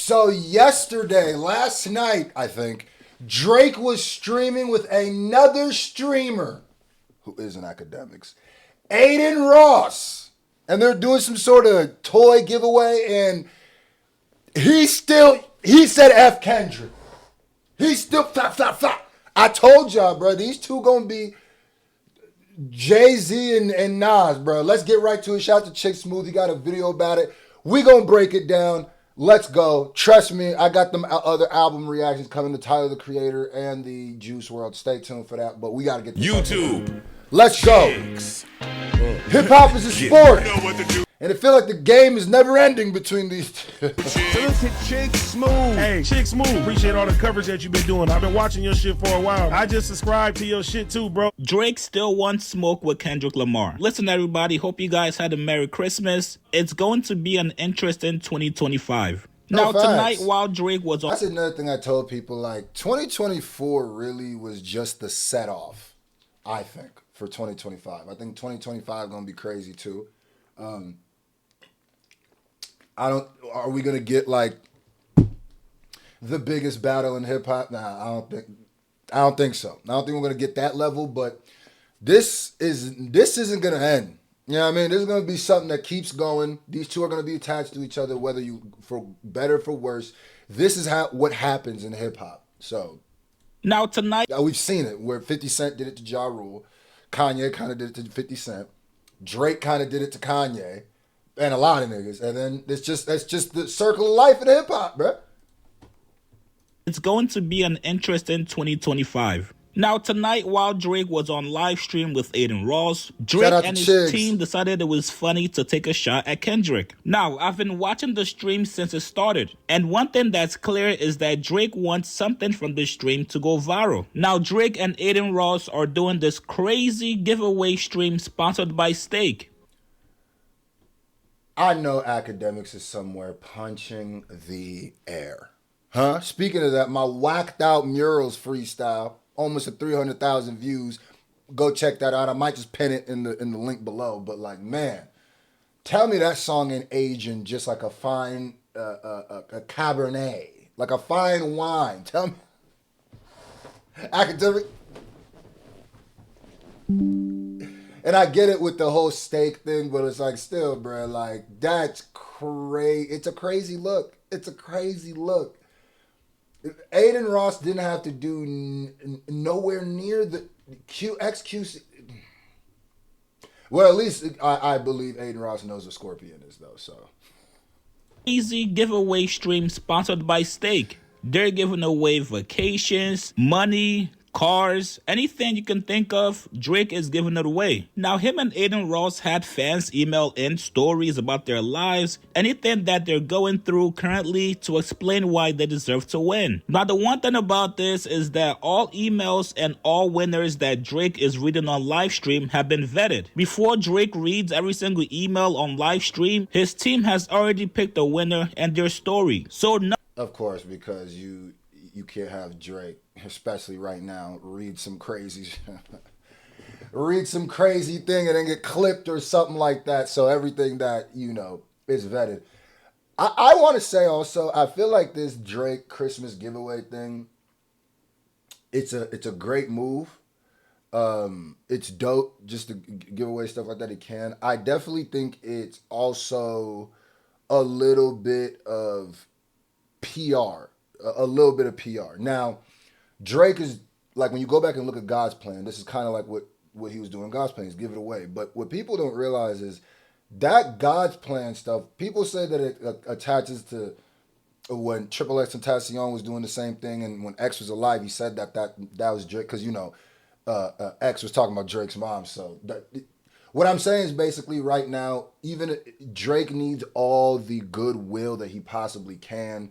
So yesterday, last night, I think, Drake was streaming with another streamer who isn't academics, Adin Ross. And they're doing some sort of toy giveaway, and he said F Kendrick. He still flap, flap, flap. I told y'all, bro, these two gonna be Jay-Z and Nas, bro. Let's get right to it. Shout out to Chick Smooth. He got a video about it. We gonna break it down. Let's go. Trust me, I got them other album reactions coming to Tyler, the Creator, and the Juice World. Stay tuned for that, but we gotta get this YouTube. Let's go. Hip hop is a sport. And it feels like the game is never ending between these two. Chick Smooth. Hey, Chick Smooth. Appreciate all the coverage that you've been doing. I've been watching your shit for a while. I just subscribed to your shit too, bro. Drake still wants smoke with Kendrick Lamar. Listen, everybody, hope you guys had a Merry Christmas. It's going to be an interesting 2025. Now, tonight, while Drake was on... That's another thing I told people, like, 2024 really was just the set-off, I think, for 2025. I think 2025 going to be crazy, too. Are we going to get, like, the biggest battle in hip-hop? Nah, I don't think so. I don't think we're going to get that level, but this isn't going to end. You know what I mean? This is going to be something that keeps going. These two are going to be attached to each other, whether you, for better or for worse. This is what happens in hip-hop. So, now tonight, we've seen it, where 50 Cent did it to Ja Rule. Kanye kind of did it to 50 Cent. Drake kind of did it to Kanye. And a lot of niggas. And then that's just the circle of life in hip-hop, bro. It's going to be an interesting 2025. Now, tonight, while Drake was on live stream with Adin Ross, Drake and his team decided it was funny to take a shot at Kendrick. Now, I've been watching the stream since it started, and one thing that's clear is that Drake wants something from the stream to go viral. Now, Drake and Adin Ross are doing this crazy giveaway stream sponsored by Steak. I know academics is somewhere punching the air. Huh? Speaking of that, my whacked out murals freestyle, almost at 300,000 views. Go check that out. I might just pin it in the link below. But like, man, tell me that song ain't aging just like a fine a Cabernet, like a fine wine. Tell me, academic. And I get it with the whole Steak thing, but it's like still, bro, like that's crazy. It's a crazy look. It's a crazy look. Adin Ross didn't have to do nowhere near the XQC. Well, at least I believe Adin Ross knows what Scorpion is, though. So, easy giveaway stream sponsored by Steak. They're giving away vacations, money, cars, anything you can think of, Drake is giving it away. Now, him and Adin Ross had fans email in stories about their lives, anything that they're going through currently to explain why they deserve to win. Now, the one thing about this is that all emails and all winners that Drake is reading on live stream have been vetted. Before Drake reads every single email on live stream, his team has already picked a winner and their story. So, of course, because you can't have Drake, especially right now, read some crazy thing and then get clipped or something like that. So everything that, is vetted. I want to say also, I feel like this Drake Christmas giveaway thing, it's a great move. It's dope just to give away stuff like that he can. I definitely think it's also a little bit of PR. A little bit of PR. Now, Drake is, like, when you go back and look at God's Plan, this is kind of like what he was doing in God's Plan, is give it away. But what people don't realize is that God's Plan stuff, people say that it attaches to when Triple X Tentacion was doing the same thing, and when X was alive, he said that was Drake, because, X was talking about Drake's mom. So what I'm saying is basically right now, even Drake needs all the goodwill that he possibly can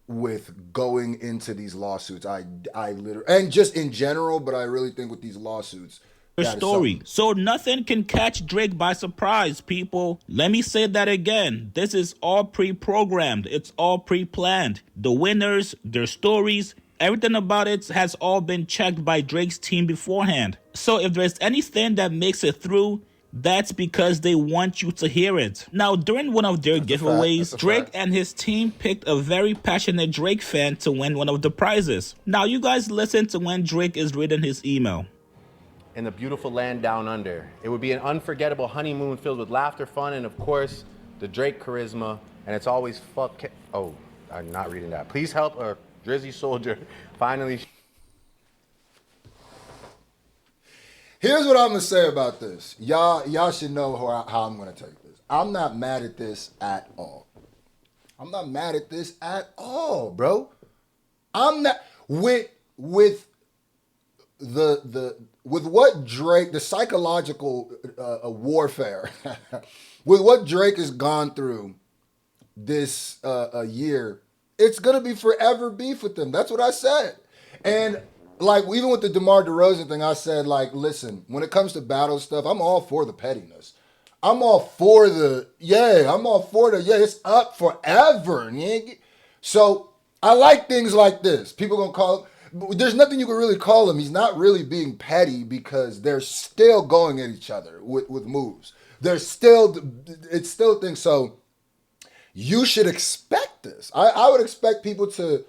with going into these lawsuits. I literally, and just in general, but I really think with these lawsuits, story. So nothing can catch Drake by surprise, people. Let me say that again. This is all pre-programmed. It's all pre-planned. The winners, their stories, everything about it has all been checked by Drake's team beforehand. So if there's anything that makes it through, That's because they want you to hear it. Now, during one of their giveaways, Drake and his team picked a very passionate Drake fan to win one of the prizes. Now, you guys listen to when Drake is reading his email. In the beautiful land down under. It would be an unforgettable honeymoon filled with laughter, fun, and of course, the Drake charisma. And it's always oh, I'm not reading that. Please help a Drizzy soldier finally. Here's what I'm gonna say about this. Y'all should know how I'm gonna take this. I'm not mad at this at all. I'm not mad at this at all, bro. I'm not with what Drake, the psychological warfare, with what Drake has gone through this year, it's gonna be forever beef with them. That's what I said. And like, even with the DeMar DeRozan thing, I said, like, listen, when it comes to battle stuff, I'm all for the pettiness. I'm all for it's up forever, nigga. So I like things like this. People gonna call it, there's nothing you can really call him. He's not really being petty because they're still going at each other with moves. It's still things. So you should expect this. I would expect people to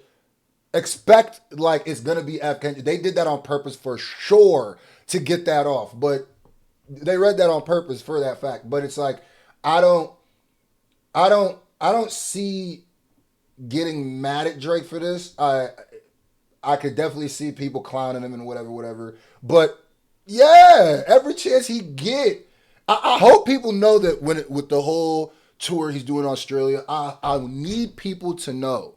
expect like it's gonna be F. Kendrick. They did that on purpose for sure to get that off, but they read that on purpose for that fact. But it's like I don't see getting mad at Drake for this. I could definitely see people clowning him and whatever. But yeah, every chance he get, I hope people know that with the whole tour he's doing in Australia, I need people to know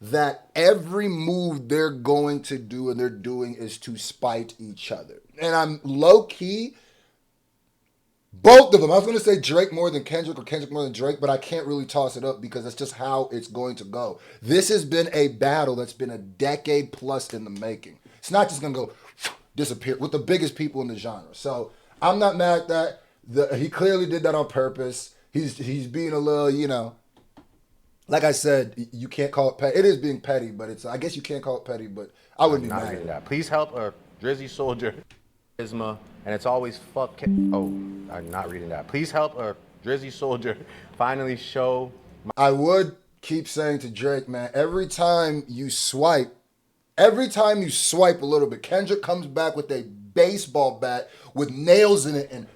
that every move they're going to do and they're doing is to spite each other. And I'm low-key, both of them. I was going to say Drake more than Kendrick or Kendrick more than Drake, but I can't really toss it up because that's just how it's going to go. This has been a battle that's been a decade plus in the making. It's not just going to go disappear with the biggest people in the genre. So I'm not mad at that. He clearly did that on purpose. He's being a little, like I said, you can't call it petty. It is being petty, but I guess you can't call it petty, but I wouldn't be mad at that. Please help a Drizzy soldier. Charisma, and it's always oh, I'm not reading that. Please help a Drizzy soldier finally show. I would keep saying to Drake, man, every time you swipe a little bit, Kendrick comes back with a baseball bat with nails in it and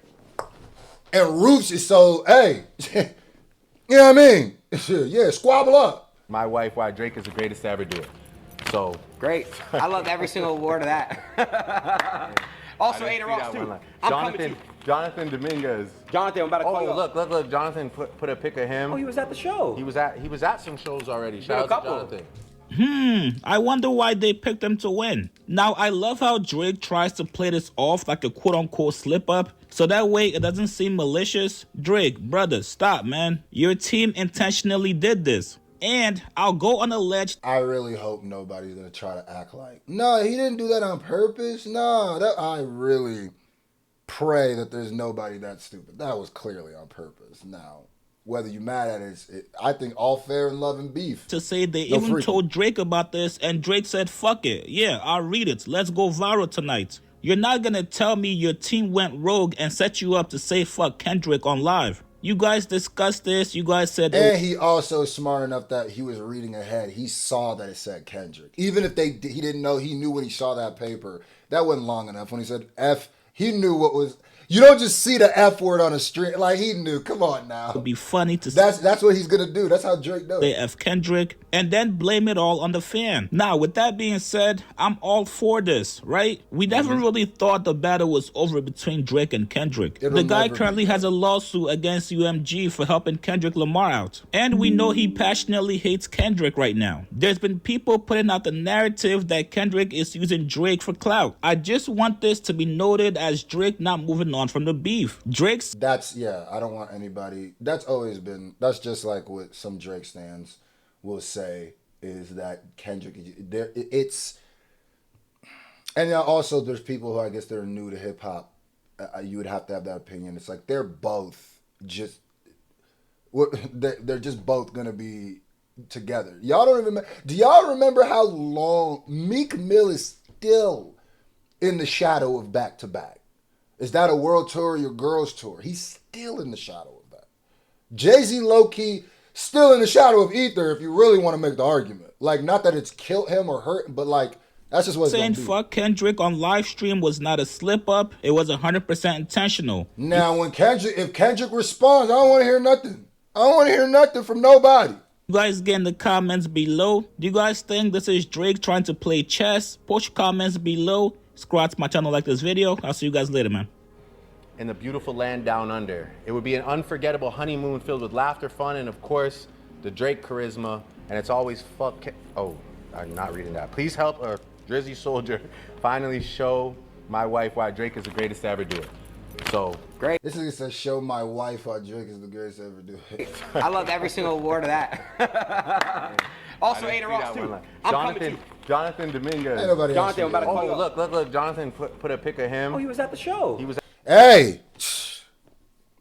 roofs it. So, hey, you know what I mean? Yeah, squabble up. My wife, why Drake is the greatest to ever do it. So great. I love every single word of that. Also, Adin Ross too. Jonathan Dominguez. Jonathan, I'm about to call you. Look. Jonathan put a pic of him. Oh, he was at the show. He was at some shows already. Shout out to Jonathan. I wonder why they picked him to win. Now, I love how Drake tries to play this off like a quote-unquote slip-up, so that way it doesn't seem malicious. Drake, brother, stop, man. Your team intentionally did this. And I'll go on a ledge. I really hope nobody's going to try to act like, no, he didn't do that on purpose. No, I really pray that there's nobody that stupid. That was clearly on purpose. Now, whether you're mad at it, I think all fair and love and beef. To say they even told Drake about this, and Drake said, fuck it. Yeah, I'll read it. Let's go viral tonight. You're not going to tell me your team went rogue and set you up to say fuck Kendrick on live. You guys discussed this. You guys said... And he also smart enough that he was reading ahead. He saw that it said Kendrick. Even if he didn't know, he knew when he saw that paper. That wasn't long enough. When he said F, he knew what was... You don't just see the F word on a street. Like, he knew. Come on now. It'd be funny to That's what he's going to do. That's how Drake does. Say F Kendrick and then blame it all on the fan. Now, with that being said, I'm all for this, right? We never really thought the battle was over between Drake and Kendrick. The guy currently has a lawsuit against UMG for helping Kendrick Lamar out. And we know he passionately hates Kendrick right now. There's been people putting out the narrative that Kendrick is using Drake for clout. I just want this to be noted as Drake not moving on from the beef. I don't want anybody. That's just like what some Drake stans will say, is that Kendrick and also there's people who I guess they're new to hip hop. You would have to have that opinion. It's like they're both just gonna be together. Do y'all remember how long Meek Mill is still in the shadow of Back to Back? Is that a world tour or your girls tour? He's still in the shadow of that. Jay-Z low-key still in the shadow of Ether if you really want to make the argument. Like, not that it's killed him or hurt, but like, that's just what it's Saying gonna be. fuck Kendrick on live stream was not a slip up. It was 100% intentional. Now, if Kendrick responds, I don't want to hear nothing. I don't want to hear nothing from nobody. You guys get in the comments below. Do you guys think this is Drake trying to play chess? Post your comments below. Subscribe to my channel, like this video. I'll see you guys later, man. In the beautiful land down under. It would be an unforgettable honeymoon filled with laughter, fun, and of course, the Drake charisma. And it's always oh, I'm not reading that. Please help a Drizzy soldier finally show my wife why Drake is the greatest to ever do it. So, Great. This nigga said, show my wife why Drake is the greatest to ever do it. I loved every single word of that. Also, Adin Ross too. I'm coming too. Jonathan Dominguez. Ain't nobody else Jonathan, I'm about to here. call you up. Look, Jonathan put a pic of him. Oh, he was at the show. He was Hey,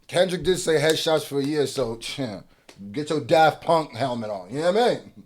Kendrick did say headshots for a year, so get your Daft Punk helmet on. You know what I mean?